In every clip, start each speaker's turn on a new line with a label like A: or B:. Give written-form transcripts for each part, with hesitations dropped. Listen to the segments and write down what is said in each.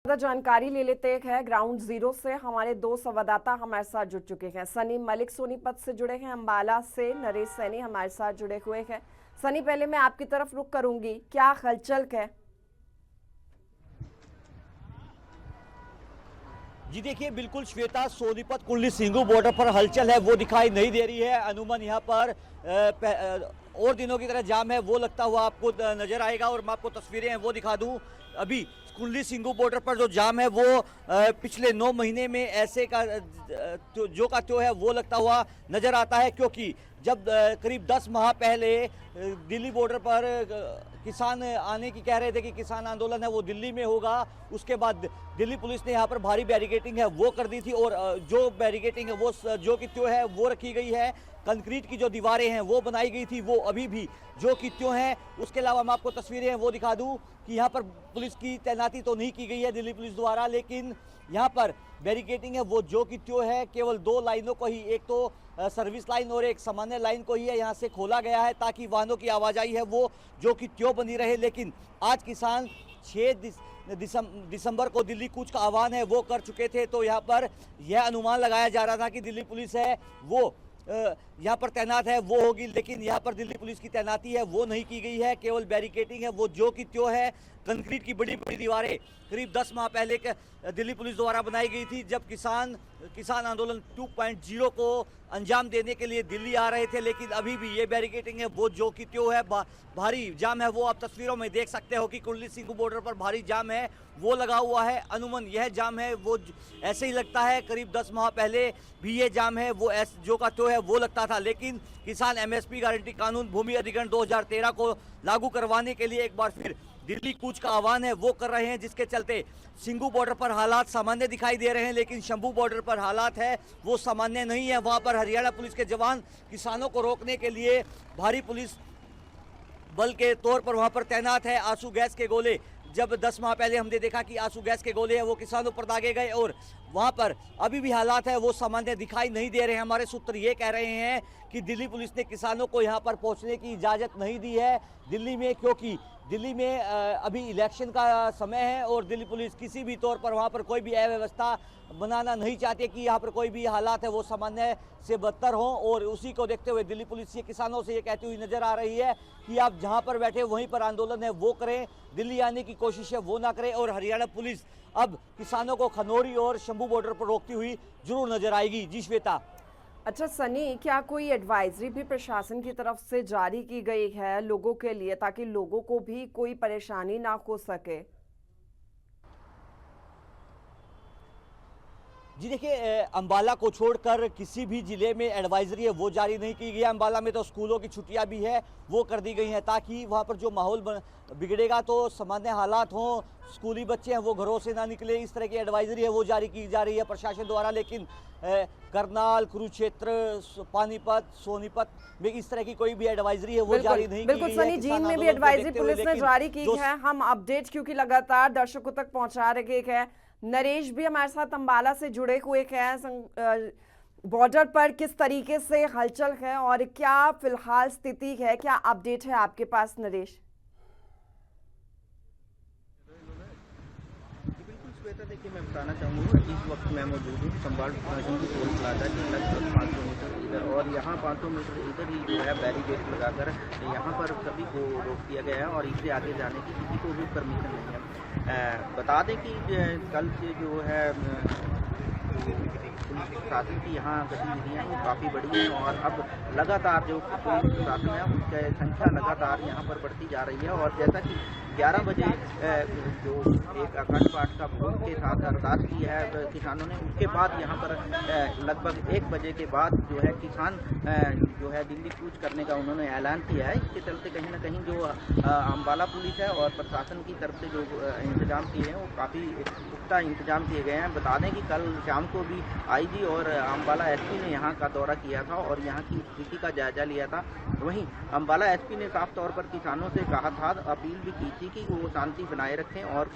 A: ज्यादा जानकारी ले लेते हैं ग्राउंड जीरो से। हमारे दो संवाददाता हमारे साथ जुड़ चुके हैं। सनी मलिक सोनीपत से जुड़े हैं, अंबाला से नरेश सैनी हमारे साथ जुड़े हुए हैं। सनी, पहले मैं आपकी तरफ रुख करूंगी, क्या हलचल है?
B: जी देखिए, बिल्कुल श्वेता, सोनीपत कुल्ली सिंगू बॉर्डर पर हलचल है वो दिखाई नहीं दे रही है। अमूमन यहाँ पर और दिनों की तरह जाम है वो लगता हुआ आपको नजर आएगा। और मैं आपको तस्वीरें हैं वो दिखा दूं। अभी कुल्ली सिंगू बॉर्डर पर जो जाम है वो पिछले 9 महीने में ऐसे का जो का त्यों है वो लगता हुआ नजर आता है, क्योंकि जब करीब 10 माह पहले दिल्ली बॉर्डर पर किसान आने की कह रहे थे कि किसान आंदोलन है वो दिल्ली में होगा, उसके बाद दिल्ली पुलिस ने यहाँ पर भारी बैरिकेटिंग है वो कर दी थी। और जो बैरिकेटिंग है वो जो कि त्यों है वो रखी गई है। कंक्रीट की जो दीवारें हैं वो बनाई गई थी वो अभी भी जो कि त्यों हैं। उसके अलावा मैं आपको तस्वीरें हैं वो दिखा दूं कि यहाँ पर पुलिस की तैनाती तो नहीं की गई है दिल्ली पुलिस द्वारा, लेकिन यहाँ पर बैरिकेटिंग है वो जो कि त्यों है। केवल 2 लाइनों को ही, एक तो सर्विस लाइन और एक सामान्य लाइन को ही है यहाँ से खोला गया है ताकि वाहनों की आवाजाही है वो जो कि त्यों बनी रहे। लेकिन आज किसान 6 दिसंबर को दिल्ली कूच का आह्वान है वो कर चुके थे, तो यहाँ पर यह अनुमान लगाया जा रहा था कि दिल्ली पुलिस है वो यहाँ पर तैनात है वो होगी, लेकिन यहाँ पर दिल्ली पुलिस की तैनाती है वो नहीं की गई है। केवल बैरिकेटिंग है वो जो कि त्यों है। कंक्रीट की बड़ी बड़ी दीवारें करीब 10 माह पहले दिल्ली पुलिस द्वारा बनाई गई थी, जब किसान आंदोलन 2.0 को अंजाम देने के लिए दिल्ली आ रहे थे। लेकिन अभी भी ये बैरिकेटिंग है वो जो कि त्यों है। भारी जाम है वो आप तस्वीरों में देख सकते हो कि कुल्ली सिंगू बॉर्डर पर भारी जाम है वो लगा हुआ है। अमूमन यह जाम है वो ऐसे ही लगता है, करीब 10 माह पहले भी ये जाम है वो जो का त्यों है वो लगता था। लेकिन किसान एमएसपी गारंटी कानून भूमि अधिग्रहण 2013 को लागू करवाने के लिए एक बार फिर दिल्ली कूच का आह्वान है वो कर रहे हैं, जिसके चलते सिंगू बॉर्डर पर हालात सामान्य दिखाई दे रहे हैं। लेकिन शंभू बॉर्डर पर हालात है वो सामान्य नहीं है। वहां पर हरियाणा पुलिस के जवान किसानों को रोकने के लिए भारी पुलिस बल के तौर पर वहां पर तैनात है। आंसू गैस के गोले, जब 10 माह पहले हमने देखा कि आंसू गैस के गोले हैं वो किसानों पर दागे गए, और वहां पर अभी भी हालात है वो सामान्य दिखाई नहीं दे रहे हैं। हमारे सूत्र ये कह रहे हैं कि दिल्ली पुलिस ने किसानों को यहां पर पहुंचने की इजाजत नहीं दी है दिल्ली में, क्योंकि दिल्ली में अभी इलेक्शन का समय है और दिल्ली पुलिस किसी भी तौर पर वहां पर कोई भी अव्यवस्था बनाना नहीं चाहती कि यहाँ पर कोई भी हालात है वो सामान्य से बदतर हों। और उसी को देखते हुए दिल्ली पुलिस ये किसानों से ये कहती हुई नजर आ रही है कि आप जहाँ पर बैठे वहीं पर आंदोलन है वो करें, दिल्ली आने की कोशिश है वो ना करें। और हरियाणा पुलिस अब किसानों को खनौरी और शंभू बॉर्डर पर रोकती हुई जरूर नजर आएगी। जी श्वेता।
A: अच्छा सनी, क्या कोई एडवाइजरी भी प्रशासन की तरफ से जारी की गई है लोगों के लिए, ताकि लोगों को भी कोई परेशानी ना हो सके?
B: जी देखिए, अंबाला को छोड़कर किसी भी जिले में एडवाइजरी है वो जारी नहीं की गई है। अंबाला में तो स्कूलों की छुट्टियां भी है वो कर दी गई हैं ताकि वहां पर जो माहौल बिगड़ेगा तो सामान्य हालात हों, स्कूली बच्चे हैं वो घरों से ना निकले, इस तरह की एडवाइजरी है वो जारी की जा रही है प्रशासन द्वारा। लेकिन करनाल, कुरुक्षेत्र, पानीपत, सोनीपत में इस तरह की कोई भी एडवाइजरी है वो जारी नहीं की गई है।
A: बिल्कुल सनी, जींद में भी एडवाइजरी पुलिस ने जारी की है। हम अपडेट क्योंकि लगातार दर्शकों तक पहुंचा रहे हैं। नरेश भी हमारे साथ अंबाला से जुड़े हुए हैं। बॉर्डर पर किस तरीके से हलचल है और क्या फिलहाल स्थिति है, क्या अपडेट है आपके पास नरेश?
C: बिल्कुल श्वेता, देखिए मैं बताना चाहूँगा इस वक्त मैं मौजूद हूँ संभाल टोल प्लाजा के लगभग 500 मीटर इधर, और यहाँ 500 मीटर इधर ही जो है बैरिकेड लगाकर यहाँ पर सभी को रोक दिया गया है और इससे आगे जाने की किसी को भी परमिशन नहीं है। बता दें कि कल से जो है पुलिस प्रशासन की यहाँ गतिविधियाँ वो काफ़ी बढ़ी हैं और अब लगातार जो पुलिस प्रशासन है उसकी संख्या लगातार यहाँ पर बढ़ती जा रही है। और जैसा कि 11 बजे जो एक अखंड पाठ का भोग के साथ अरदास की है किसानों ने, उसके बाद यहाँ पर लगभग 1 बजे के बाद जो है किसान जो है दिल्ली कूच करने का उन्होंने ऐलान किया है। इसके चलते कहीं ना कहीं जो अंबाला पुलिस है और प्रशासन की तरफ से जो इंतजाम किए हैं वो काफ़ी पुख्ता इंतजाम किए गए हैं। बता दें कि कल शाम को भी आईजी और अंबाला एसपी ने यहाँ का दौरा किया था और यहाँ की स्थिति का जायजा लिया था। वहीं अंबाला एसपी ने साफ तौर पर किसानों से कहा था, अपील भी की थी कि वो शांति बनाए रखें और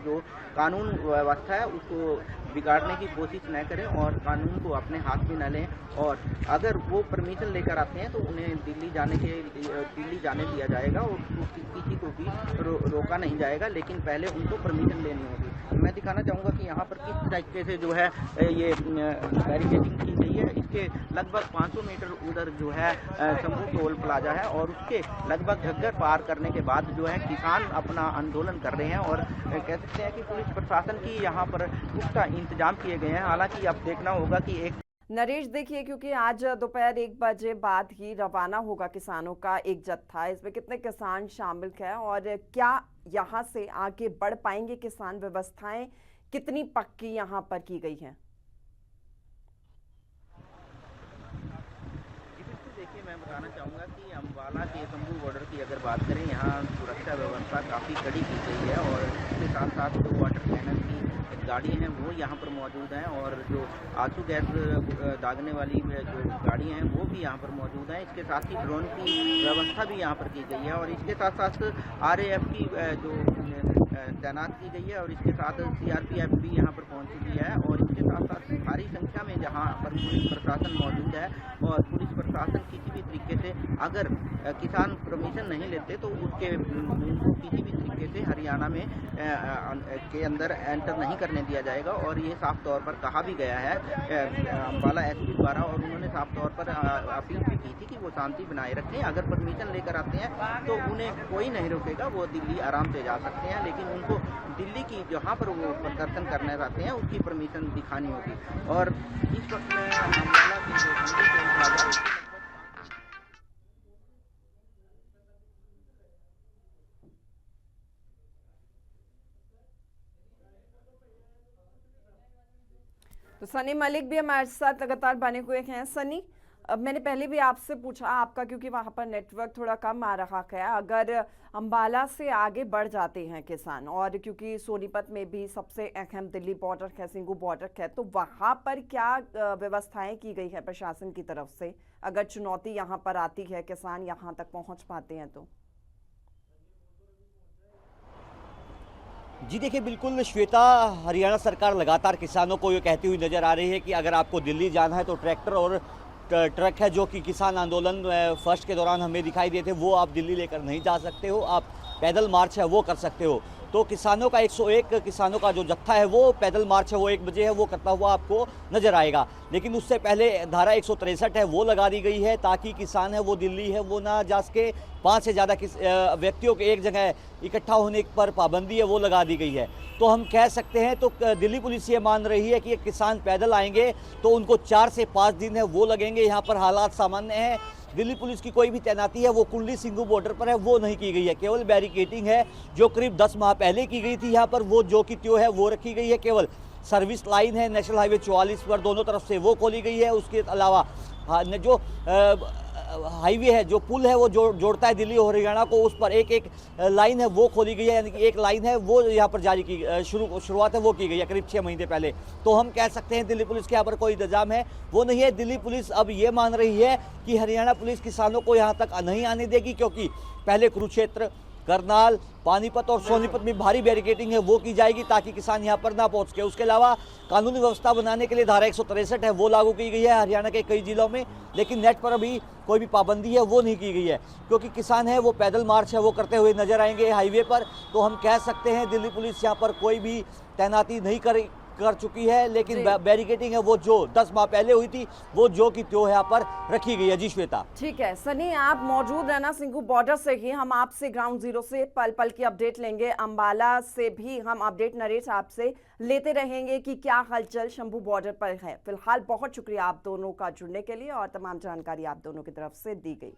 C: जो कानून व्यवस्था है उसको बिगाड़ने की कोशिश न करें और कानून को अपने हाथ में न लें। और अगर वो परमिशन लेकर आते हैं तो उन्हें दिल्ली जाने दिया जाएगा और किसी को भी रोका नहीं जाएगा, लेकिन पहले उनको परमिशन लेनी होगी। मैं दिखाना चाहूँगा कि यहाँ पर किस तरीके से जो है ये बैरिकेडिंग की गई है। इसके लगभग 500 मीटर उधर जो है शंभू टोल प्लाजा है और उसके लगभग घग्गर पार करने के बाद जो है किसान अपना आंदोलन कर रहे हैं और कह सकते हैं कि पुलिस प्रशासन की यहाँ पर पुख्ता इंतजाम किए गए हैं। हालांकि अब देखना होगा कि एक
A: नरेश देखिए, क्योंकि आज दोपहर 1 बजे बाद ही रवाना होगा किसानों का एक जत्था, इसमें कितने किसान शामिल हैं और क्या यहाँ से आगे बढ़ पाएंगे किसान? व्यवस्थाएं कितनी पक्की यहाँ पर की गई हैं?
C: देखिए, मैं बताना चाहूँगा कि अम्बाला के शंभू बॉर्डर की अगर बात करें, यहाँ सुरक्षा व्यवस्था काफ़ी कड़ी की गई है और इसके साथ साथ जो वाटर कैनन की गाड़ी हैं वो यहाँ पर मौजूद हैं और जो आंसू गैस दागने वाली जो गाड़ी हैं वो भी यहाँ पर मौजूद हैं। इसके साथ ही ड्रोन की व्यवस्था भी यहाँ पर की गई है और इसके साथ साथ RAF की जो तैनात की गई है और इसके साथ CRPF भी यहाँ पर पहुँच चुकी है और इसके साथ साथ भारी संख्या में जहाँ पर पुलिस प्रशासन मौजूद है और पुलिस प्रशासन किसी भी तरीके से अगर किसान परमिशन नहीं लेते तो उनको किसी भी तरीके से हरियाणा में के अंदर एंटर नहीं करने दिया जाएगा। और ये साफ तौर पर कहा भी गया है अम्बाला SP द्वारा और उन्होंने साफ तौर पर अपील भी की थी कि वो शांति बनाए रखें। अगर परमिशन लेकर आते हैं तो उन्हें कोई नहीं रोकेगा, वो दिल्ली आराम से जा सकते हैं, लेकिन उनको दिल्ली की जहाँ पर वो प्रदर्शन करने जाते हैं उसकी परमिशन दिखानी होगी। और इस वक्त में अम्बाला की जो
A: तो सनी मलिक भी हमारे साथ लगातार बने हुए हैं। सनी, अब मैंने पहले भी आपसे पूछा आपका, क्योंकि वहां पर नेटवर्क थोड़ा कम आ रहा है, अगर अम्बाला से आगे बढ़ जाते हैं किसान और क्योंकि सोनीपत में भी सबसे अहम दिल्ली बॉर्डर है, सिंगू बॉर्डर है, तो वहां पर क्या व्यवस्थाएं की गई है प्रशासन की तरफ से? अगर चुनौती यहाँ पर आती है, किसान यहाँ तक पहुँच पाते हैं तो?
B: जी देखिए, बिल्कुल श्वेता, हरियाणा सरकार लगातार किसानों को ये कहती हुई नजर आ रही है कि अगर आपको दिल्ली जाना है तो ट्रैक्टर और ट्रक है जो कि किसान आंदोलन फर्स्ट के दौरान हमें दिखाई दिए थे, वो आप दिल्ली लेकर नहीं जा सकते हो, आप पैदल मार्च है वो कर सकते हो। तो किसानों का 101 किसानों का जो जत्था है वो पैदल मार्च है वो 1 बजे है वो करता हुआ आपको नजर आएगा। लेकिन उससे पहले धारा 163 है वो लगा दी गई है ताकि किसान है वो दिल्ली है वो ना जा सके। 5 से ज़्यादा व्यक्तियों के एक जगह इकट्ठा होने पर पाबंदी है वो लगा दी गई है। तो हम कह सकते हैं, तो दिल्ली पुलिस ये मान रही है कि किसान पैदल आएंगे तो उनको 4 से 5 दिन है वो लगेंगे। यहाँ पर हालात सामान्य हैं। दिल्ली पुलिस की कोई भी तैनाती है वो कुल्ली सिंगू बॉर्डर पर है वो नहीं की गई है, केवल बैरिकेडिंग है जो करीब 10 माह पहले की गई थी यहाँ पर, वो जो कि त्यों है वो रखी गई है। केवल सर्विस लाइन है नेशनल हाईवे 44 पर दोनों तरफ से वो खोली गई है। उसके अलावा जो हाईवे है, जो पुल है वो जोड़ता है दिल्ली और हरियाणा को, उस पर एक लाइन है वो खोली गई है, यानी कि एक लाइन है वो यहाँ पर जारी की शुरुआत है वो की गई है करीब 6 महीने पहले। तो हम कह सकते हैं दिल्ली पुलिस के यहाँ पर कोई इंतजाम है वो नहीं है। दिल्ली पुलिस अब ये मान रही है कि हरियाणा पुलिस किसानों को यहाँ तक नहीं आने देगी, क्योंकि पहले कुरुक्षेत्र, करनाल, पानीपत और सोनीपत में भारी बैरिकेडिंग है वो की जाएगी ताकि किसान यहाँ पर ना पहुँच सके। उसके अलावा कानूनी व्यवस्था बनाने के लिए धारा 163 है वो लागू की गई है हरियाणा के कई जिलों में, लेकिन नेट पर अभी कोई भी पाबंदी है वो नहीं की गई है, क्योंकि किसान है वो पैदल मार्च है वो करते हुए नजर आएंगे हाईवे पर। तो हम कह सकते हैं दिल्ली पुलिस यहाँ पर कोई भी तैनाती नहीं कर चुकी है, लेकिन बैरिकेडिंग है वो जो 10 माह पहले हुई थी वो जो कि त्यों यहाँ पर रखी गई है। जी श्वेता।
A: ठीक है सनी, आप मौजूद रहना सिंगू बॉर्डर से ही, हम आपसे ग्राउंड जीरो से पल पल की अपडेट लेंगे। अम्बाला से भी हम अपडेट नरेश आपसे लेते रहेंगे कि क्या हलचल शंभू बॉर्डर पर है। फिलहाल बहुत शुक्रिया आप दोनों का जुड़ने के लिए और तमाम जानकारी आप दोनों की तरफ से दी गई।